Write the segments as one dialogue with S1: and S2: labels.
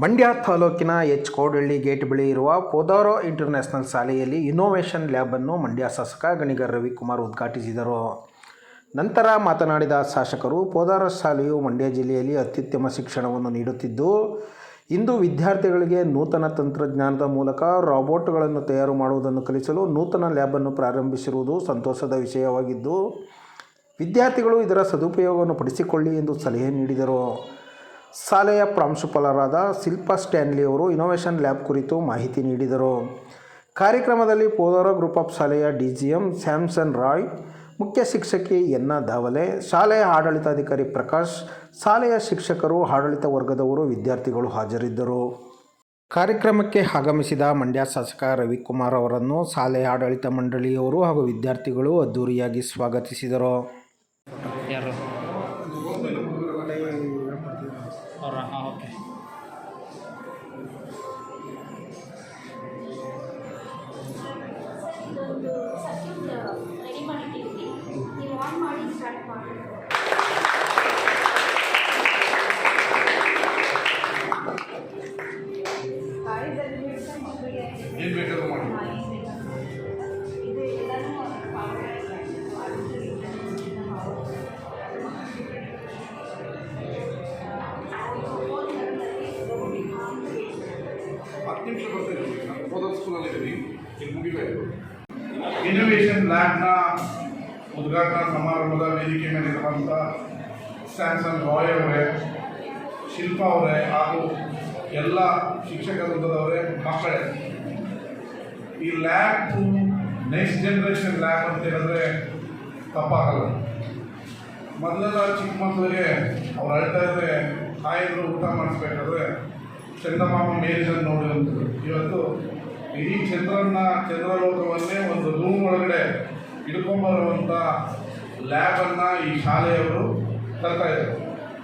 S1: ಮಂಡ್ಯ ತಾಲೂಕಿನ ಕೋಡಹಳ್ಳಿ ಗೇಟ್ ಬಳಿ ಇರುವ ಪೋದಾರೋ ಇಂಟರ್ನ್ಯಾಷನಲ್ ಶಾಲೆಯಲ್ಲಿ ಇನ್ನೋವೇಷನ್ ಲ್ಯಾಬನ್ನು ಮಂಡ್ಯ ಶಾಸಕ ಗಣಿಗರ್ ರವಿಕುಮಾರ್ ಉದ್ಘಾಟಿಸಿದರು. ನಂತರ ಮಾತನಾಡಿದ ಶಾಸಕರು, ಪೋದಾರೋ ಶಾಲೆಯು ಮಂಡ್ಯ ಜಿಲ್ಲೆಯಲ್ಲಿ ಅತ್ಯುತ್ತಮ ಶಿಕ್ಷಣವನ್ನು ನೀಡುತ್ತಿದ್ದು, ಇಂದು ವಿದ್ಯಾರ್ಥಿಗಳಿಗೆ ನೂತನ ತಂತ್ರಜ್ಞಾನದ ಮೂಲಕ ರಾಬೋಟ್ಗಳನ್ನು ತಯಾರು ಮಾಡುವುದನ್ನು ಕಲಿಸಲು ನೂತನ ಲ್ಯಾಬನ್ನು ಪ್ರಾರಂಭಿಸಿರುವುದು ಸಂತೋಷದ ವಿಷಯವಾಗಿದ್ದು, ವಿದ್ಯಾರ್ಥಿಗಳು ಇದರ ಸದುಪಯೋಗವನ್ನು ಪಡಿಸಿಕೊಳ್ಳಿ ಎಂದು ಸಲಹೆ ನೀಡಿದರು. ಶಾಲೆಯ ಪ್ರಾಂಶುಪಾಲರಾದ ಶಿಲ್ಪಾ ಸ್ಟ್ಯಾನ್ಲಿ ಅವರು ಇನ್ನೋವೇಷನ್ ಲ್ಯಾಬ್ ಕುರಿತು ಮಾಹಿತಿ ನೀಡಿದರು. ಕಾರ್ಯಕ್ರಮದಲ್ಲಿ ಪೋದಾರೋ ಗ್ರೂಪ್ ಆಫ್ ಶಾಲೆಯ ಡಿಜಿಎಂ ಸ್ಯಾಮ್ಸನ್ ರಾಯ್, ಮುಖ್ಯ ಶಿಕ್ಷಕಿ ಎನ್ನ ದಾವಲೆ, ಶಾಲೆಯ ಆಡಳಿತಾಧಿಕಾರಿ ಪ್ರಕಾಶ್, ಶಾಲೆಯ ಶಿಕ್ಷಕರು, ಆಡಳಿತ ವರ್ಗದವರು, ವಿದ್ಯಾರ್ಥಿಗಳು ಹಾಜರಿದ್ದರು. ಕಾರ್ಯಕ್ರಮಕ್ಕೆ ಆಗಮಿಸಿದ ಮಂಡ್ಯ ಶಾಸಕ ರವಿಕುಮಾರ್ ಅವರನ್ನು ಶಾಲೆಯ ಆಡಳಿತ ಮಂಡಳಿಯವರು ಹಾಗೂ ವಿದ್ಯಾರ್ಥಿಗಳು ಅದ್ದೂರಿಯಾಗಿ ಸ್ವಾಗತಿಸಿದರು.
S2: ರೆಡಿ ಮಾಡಿಟ್ಟಿದ್ದೀವಿ, ನೀವು ಆನ್ ಮಾಡಿ ಸ್ಟಾರ್ಟ್ ಮಾಡಿ.
S3: ಏನು ಬೇಕಾದ್ರೂ ಮಾಡಿ.
S2: ಇದು ಎಲ್ಲನೂ
S3: ಹತ್ತು ನಿಮಿಷ ಬರ್ತೀನಿ. ನಾನು ಪೋದಾರೋ ಸ್ಕೂಲಲ್ಲಿದ್ದೀನಿ, ಈಗ ಮುಗಿಬೇಕು. ಇನ್ನೋವೇಷನ್ ಲ್ಯಾಬ್ನ ಉದ್ಘಾಟನಾ ಸಮಾರಂಭದ ವೇದಿಕೆ ಮೇಲಿರುವಂಥ ಸ್ಯಾಮ್ಸನ್ ರಾಯ್ ಅವರೇ, ಶಿಲ್ಪಾ ಅವರೇ ಹಾಗೂ ಎಲ್ಲ ಶಿಕ್ಷಕ ವೃಂದದವರೇ, ಮಕ್ಕಳೇ, ಈ ಲ್ಯಾಬ್ ನೆಕ್ಸ್ಟ್ ಜನ್ರೇಷನ್ ಲ್ಯಾಬ್ ಅಂತ ಹೇಳಿದ್ರೆ ತಪ್ಪಾಗಲ್ಲ. ಮೊದಲೆಲ್ಲ ಚಿಕ್ಕ ಮಕ್ಕಳಿಗೆ ಅವ್ರು ಅಳ್ತಾ ಇದ್ದರೆ ತಾಯಿದ್ರು ಊಟ ಮಾಡಿಸ್ಬೇಕಾದ್ರೆ ಚಂದಮಾಮ ಮೇಲಿನ ನೋಡಿ ಅಂದರು. ಇವತ್ತು ಇಡೀ ಚಂದ್ರಲೋಕವನ್ನೇ ಒಂದು ರೂಮ್ ಒಳಗಡೆ ಹಿಡ್ಕೊಂಬರುವಂಥ ಲ್ಯಾಬನ್ನು ಈ ಶಾಲೆಯವರು ತರ್ತಾ ಇದ್ದಾರೆ.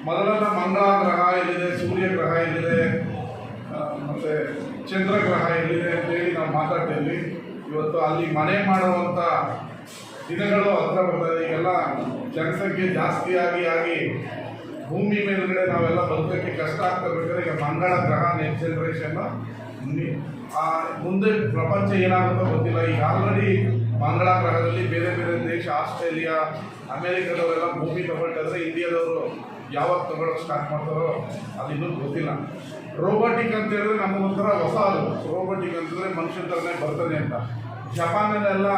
S3: ಮೊದಲೆಲ್ಲ ಮಂಗಳ ಗ್ರಹ ಎಲ್ಲಿದೆ, ಸೂರ್ಯ ಗ್ರಹ ಎಲ್ಲಿದೆ, ಮತ್ತು ಚಂದ್ರಗ್ರಹ ಎಲ್ಲಿದೆ ಅಂತೇಳಿ ನಾವು ಮಾತಾಡ್ತೀವಿ. ಇವತ್ತು ಅಲ್ಲಿ ಮನೆ ಮಾಡುವಂಥ ದಿನಗಳು ಹತ್ರ ಬರ್ತಾಯಿದೆ. ಈಗೆಲ್ಲ ಜನಸಂಖ್ಯೆ ಜಾಸ್ತಿಯಾಗಿ ಭೂಮಿ ಮೇಲುಗಡೆ ನಾವೆಲ್ಲ ಬದುಕೋಕ್ಕೆ ಕಷ್ಟ ಆಗ್ತಾ ಬೇಕಾದ್ರೆ ಈಗ ಮಂಗಳ ಗ್ರಹ ನೆಕ್ಸ್ಟ್ ಜನ್ರೇಷನ್ನು ಮುಂದೆ ಪ್ರಪಂಚ ಏನಾಗುತ್ತೋ ಗೊತ್ತಿಲ್ಲ. ಈಗ ಆಲ್ರೆಡಿ ಮಂಗಳ ಗ್ರಹದಲ್ಲಿ ಬೇರೆ ಬೇರೆ ದೇಶ, ಆಸ್ಟ್ರೇಲಿಯಾ, ಅಮೇರಿಕಾದವರೆಲ್ಲ ಭೂಮಿ ತಗೊಳ್ತಾಯಿದ್ರೆ ಇಂಡಿಯಾದವರು ಯಾವಾಗ ತಗೊಳ್ಳೋಕೆ ಸ್ಟಾರ್ಟ್ ಮಾಡ್ತಾರೋ ಅದು ಇನ್ನೂ ಗೊತ್ತಿಲ್ಲ. ರೋಬೋಟಿಕ್ ಅಂತ ಹೇಳಿದ್ರೆ ನಮಗೊಂಥರ ಹೊಸ ಅದು. ರೋಬೋಟಿಕ್ ಅಂತಂದರೆ ಮನುಷ್ಯನ ಥರನೇ ಬರ್ತದೆ ಅಂತ. ಜಪಾನಲ್ಲೆಲ್ಲ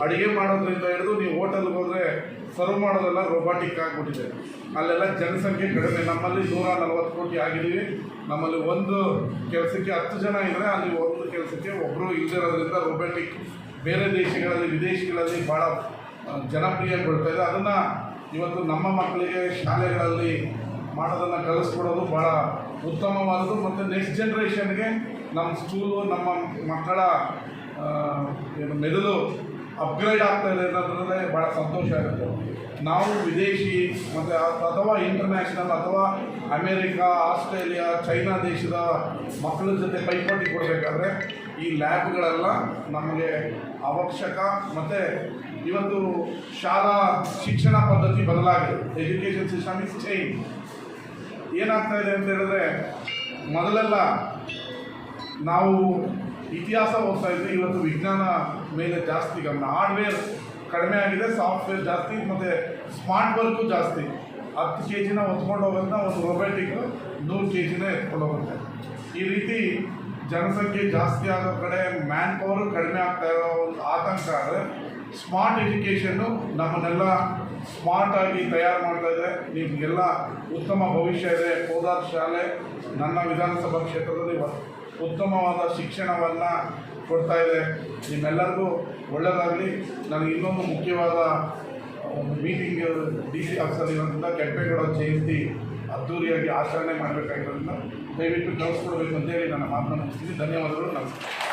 S3: ಅಡುಗೆ ಮಾಡೋದ್ರಿಂದ ಹಿಡಿದು ನೀವು ಹೋಟೆಲ್ಗೆ ಹೋದರೆ ಸರ್ವ್ ಮಾಡೋದೆಲ್ಲ ರೋಬೋಟಿಕ್ ಆಗಿಬಿಟ್ಟಿದೆ. ಅಲ್ಲೆಲ್ಲ ಜನಸಂಖ್ಯೆ ಕಡಿಮೆ. ನಮ್ಮಲ್ಲಿ 140 ಕೋಟಿ ಆಗಿದ್ದೀವಿ. ನಮ್ಮಲ್ಲಿ ಒಂದು ಕೆಲಸಕ್ಕೆ 10 ಜನ ಇದ್ದರೆ ಅಲ್ಲಿ ಒಂದು ಕೆಲಸಕ್ಕೆ ಒಬ್ಬರು ಇಲ್ಲದಿರೋದ್ರಿಂದ ರೋಬೋಟಿಕ್ ಬೇರೆ ದೇಶಗಳಲ್ಲಿ, ವಿದೇಶಗಳಲ್ಲಿ ಭಾಳ ಜನಪ್ರಿಯಗೊಳ್ತಾ ಇದೆ. ಅದನ್ನು ಇವತ್ತು ನಮ್ಮ ಮಕ್ಕಳಿಗೆ ಶಾಲೆಗಳಲ್ಲಿ ಮಾಡೋದನ್ನು ಕಲಿಸ್ಕೊಡೋದು ಭಾಳ ಉತ್ತಮವಾದದ್ದು. ಮತ್ತು ನೆಕ್ಸ್ಟ್ ಜನ್ರೇಷನ್ಗೆ ನಮ್ಮ ಸ್ಕೂಲು, ನಮ್ಮ ಮಕ್ಕಳ ಮೆದುಳು ಅಪ್ಗ್ರೇಡ್ ಆಗ್ತಾಯಿದೆ ಅನ್ನೋದ್ರಲ್ಲೇ ಭಾಳ ಸಂತೋಷ ಆಗುತ್ತೆ. ನಾವು ವಿದೇಶಿ ಮತ್ತು ಅಥವಾ ಇಂಟರ್ನ್ಯಾಷನಲ್ ಅಥವಾ ಅಮೇರಿಕಾ, ಆಸ್ಟ್ರೇಲಿಯಾ, ಚೈನಾ ದೇಶದ ಮಕ್ಕಳ ಜೊತೆ ಪೈಪೋಟಿ ಕೊಡಬೇಕಾದ್ರೆ ಈ ಲ್ಯಾಬ್ಗಳೆಲ್ಲ ನಮಗೆ ಅವಶ್ಯಕ. ಮತ್ತು ಇವತ್ತು ಶಾಲಾ ಶಿಕ್ಷಣ ಪದ್ಧತಿ ಬದಲಾಗಿದೆ. Education system is change. ಏನಾಗ್ತಾಯಿದೆ ಅಂತ ಹೇಳಿದ್ರೆ, ಮೊದಲೆಲ್ಲ ನಾವು ಇತಿಹಾಸ ಓದ್ತಾ ಇದ್ವಿ, ಇವತ್ತು ವಿಜ್ಞಾನ ಮೇಲೆ ಜಾಸ್ತಿ ಗಮನ. ಹಾರ್ಡ್ವೇರ್ ಕಡಿಮೆ ಆಗಿದೆ, ಸಾಫ್ಟ್ವೇರ್ ಜಾಸ್ತಿ, ಮತ್ತು ಸ್ಮಾರ್ಟ್ ವರ್ಕು ಜಾಸ್ತಿ. 10 kg ಹೊತ್ಕೊಂಡು ಹೋಗೋದನ್ನ ಒಂದು ರೋಬೋಟಿಕ್ 100 kg ಎತ್ಕೊಂಡು ಹೋಗುತ್ತೆ. ಈ ರೀತಿ ಜನಸಂಖ್ಯೆ ಜಾಸ್ತಿ ಆಗೋ ಕಡೆ ಮ್ಯಾನ್ ಪವರು ಕಡಿಮೆ ಆಗ್ತಾ ಇರೋ ಒಂದು ಆತಂಕ. ಆದರೆ ಸ್ಮಾರ್ಟ್ ಎಜುಕೇಷನ್ನು ನಮ್ಮನ್ನೆಲ್ಲ ಸ್ಮಾರ್ಟಾಗಿ ತಯಾರು ಮಾಡ್ತಾ ಇದೆ. ನಿಮಗೆಲ್ಲ ಉತ್ತಮ ಭವಿಷ್ಯ ಇದೆ. ಪೋದಾರೋ ಶಾಲೆ ನನ್ನ ವಿಧಾನಸಭಾ ಕ್ಷೇತ್ರದಲ್ಲಿ ಉತ್ತಮವಾದ ಶಿಕ್ಷಣವನ್ನು ಕೊಡ್ತಾ ಇದೆ. ನಿಮ್ಮೆಲ್ಲರಿಗೂ ಒಳ್ಳೆಯದಾಗಲಿ. ನನಗೆ ಇನ್ನೊಂದು ಮುಖ್ಯವಾದ ಒಂದು ಮೀಟಿಂಗ್ DC ಆಫೀಸರ್ ಇರೋದ್ರಿಂದ ಕೆಂಪೇಗೌಡ ಜಯಂತಿ ಅದ್ದೂರಿಯಾಗಿ ಆಚರಣೆ ಮಾಡಬೇಕಾಗಿರೋದ್ರಿಂದ ದಯವಿಟ್ಟು ಕಳಿಸ್ಕೊಡ್ಬೇಕು ಅಂತೇಳಿ ನನ್ನ ಮಾತನ್ನು ಮುಗಿಸ್ತೀನಿ. ಧನ್ಯವಾದಗಳು. ನಮಸ್ಕಾರ.